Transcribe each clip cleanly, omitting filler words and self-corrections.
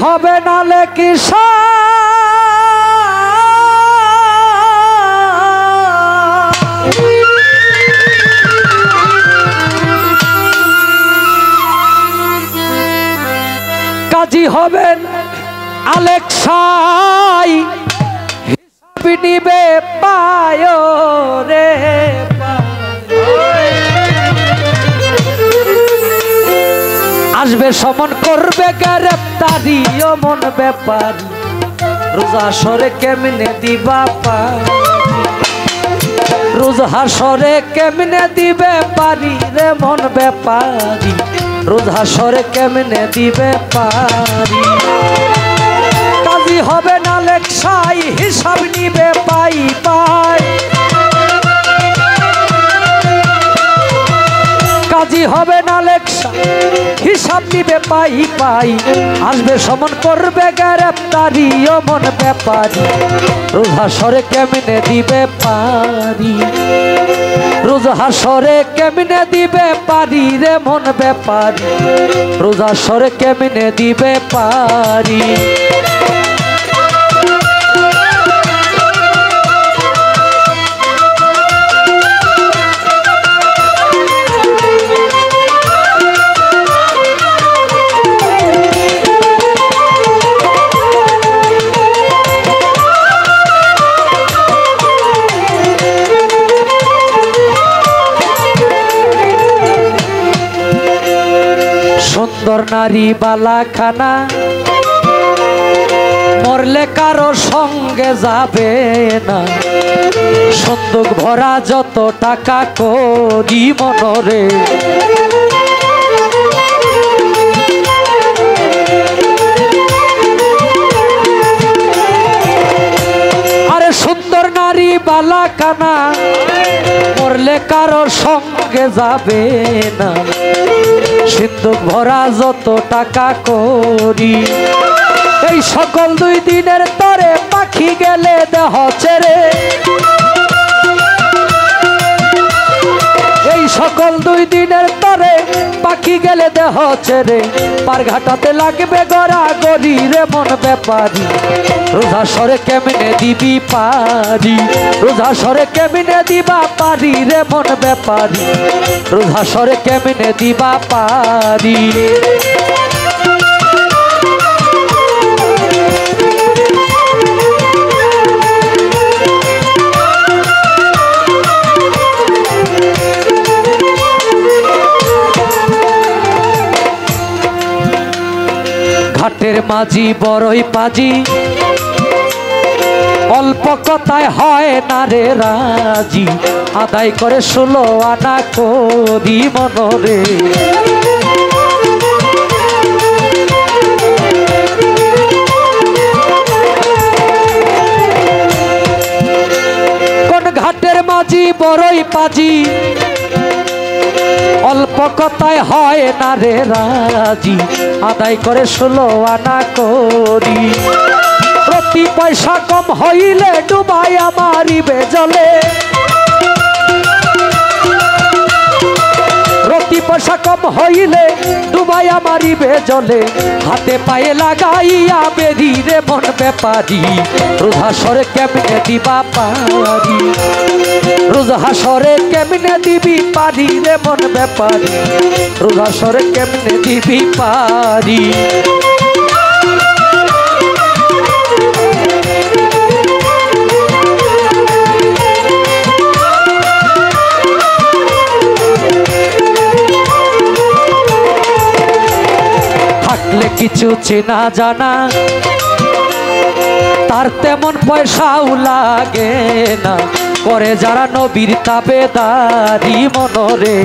হবে নালে কিসা কাজী হবেন আলেক্সাই হিসাব নিবে পায় রে আসবে সমন করবে গ্রেপ্তারি অমন ব্যাপারী রোজ হাসরে কেমনে দিবা পারি রোজ হাসরে কেমনে দিবে পারি রে মন ব্যাপারী রোজ হাসরে কেমনে দিবে পারি কাজী হবে না লেকসাই হিসাব নিবে পাই পাই কাজী হবে না লেকসাই হিসাব নিবে পাই পাই আসবে সমন করবে গ্রেপ্তারি অমন ব্যাপারী রোজ হাসরে কেমনে দিবে পারি রোজ হাসরে কেমনে দিবে পারি রে মন ব্যাপারী রোজ হাসরে কেমনে দিবে পারি সুন্দর নারী বালাখানা মরলে কারো সঙ্গে যাবে না সন্দুক ভরা যত টাকা করি মনরে আরে সুন্দর নারী বালাখানা মরলে কারো সঙ্গে যাবে না সিন্ধুক ভরা যত টাকা করি এই সকল দুই দিনের তরে পাখি গেলে দেহ ছেড়ে এই সকল দুই দিনের তরে পাখি গেলে দেহ ছেড়ে পার ঘাটাতে লাগবে গড়া গড়ি রে মন ব্যাপারী রোজ হাসরে কেমনে দিবি পারি রোজ হাসরে কেমনে দিবা পারি রে মন ব্যাপারী রোজ হাসরে কেমনে দিবা পারি ঘাটের মাঝি বড়ই পাজি অল্প কথায় হয় না রে রাজি আদায় করে 16 আনা করি মনরে কোন ঘাটের মাঝি বড়ই পাজি অল্প কথায় হয় না রে রাজি আদায় করে 16 আনা করি প্রতি পয়সা কম হইলে ডুবাই আমারিবে জলে প্রতি পয়সা কম হইলে ডুবাই আমারিবে জলে হাতে পায়ে লাগাইয়া বেরি রে মন ব্যাপারী রোজ হাসরে কেমনে দিবা পারি রোজ হাসরে কেমনে দিবি পারি রে মন ব্যাপারী রোজ হাসরে কেমনে দিবি পারি থাকলে কিছু চেনা জানা তার তেমন পয়সাও লাগে না করে যারা নবীর তাবেদারি মনরে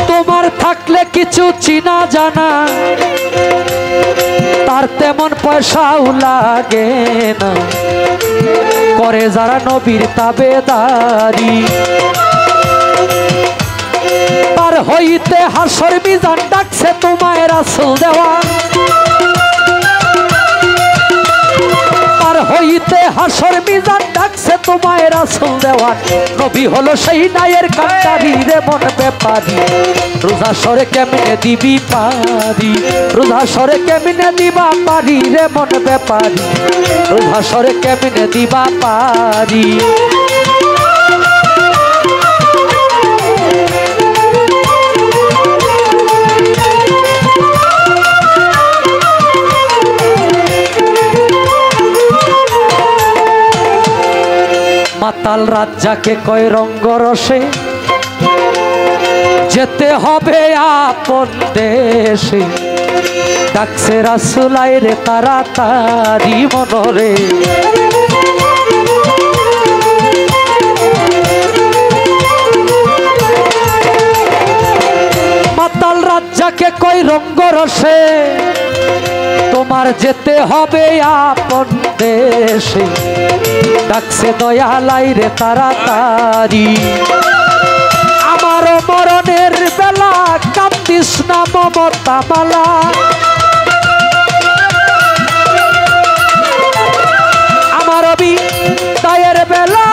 তোমার থাকলে কিছু চিনা জানা তার তেমন পয়সাও লাগে না করে যারা নবীর তাবেদারি পার হইতে হাসর মিজান ডাকছে তোমায় রাসূল দেওয়া পার হইতে হাসর মিজান ডাকছে তোমায় রাসূল দেওয়ান নবী হলো সেই নায়ের কান্ডারি রে মন ব্যাপারী রোজা সরে কেমনে দিবি পারি রোজা সরে কেমনে দিবা পারি রে মন ব্যাপারী রোজা সরে কেমনে দিবা পারি মাতাল রাজ্জাকে কয় রঙ্গরসে যেতে হবে আপন দেশে ডাকছে রাসূল আইরে তাড়াতাড়ি মনরে মাতাল রাজ্জাকে কয় রঙ্গরসে তোমার যেতে হবে আপন দেশে ডাকছে দয়াল আইরে তাড়াতাড়ি আমার মরণের বেলা কান্দিস না মমতা মালা আমার বিদায়ের বেলা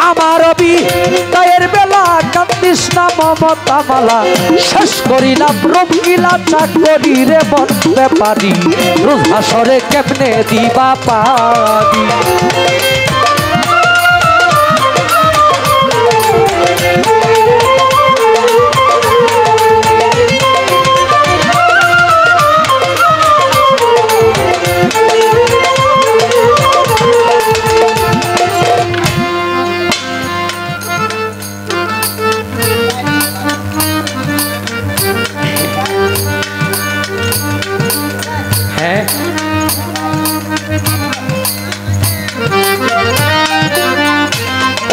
আমার বিদায়ের বেলা কান্দিস না মমতা মালা শেষ করিলাম রঙ্গিলা চাকরি রে মন ব্যাপারী রোজা সরে কেমনে দিবা পারি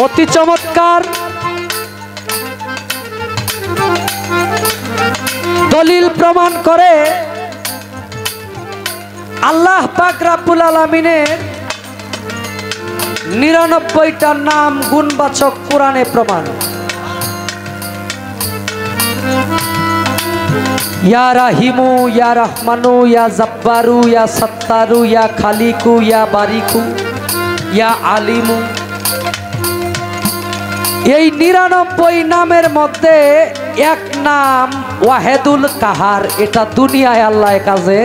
অতি চমৎকার দলিল প্রমাণ করে আল্লাহ পাক রব্বুল আলামিনের ৯৯টা নাম গুণবাচক কোরআনে প্রমাণ ইয়া রাহিমু ইয়া রহমানু ইয়া জব্বারু ইয়া সত্তারু ইয়া খালিকু ইয়া বারিকু ইয়া আলিমু এই ৯৯ নামের মধ্যে এক নাম ওয়াহেদুল কাহার এটা দুনিয়ায় আল্লাহ কাজে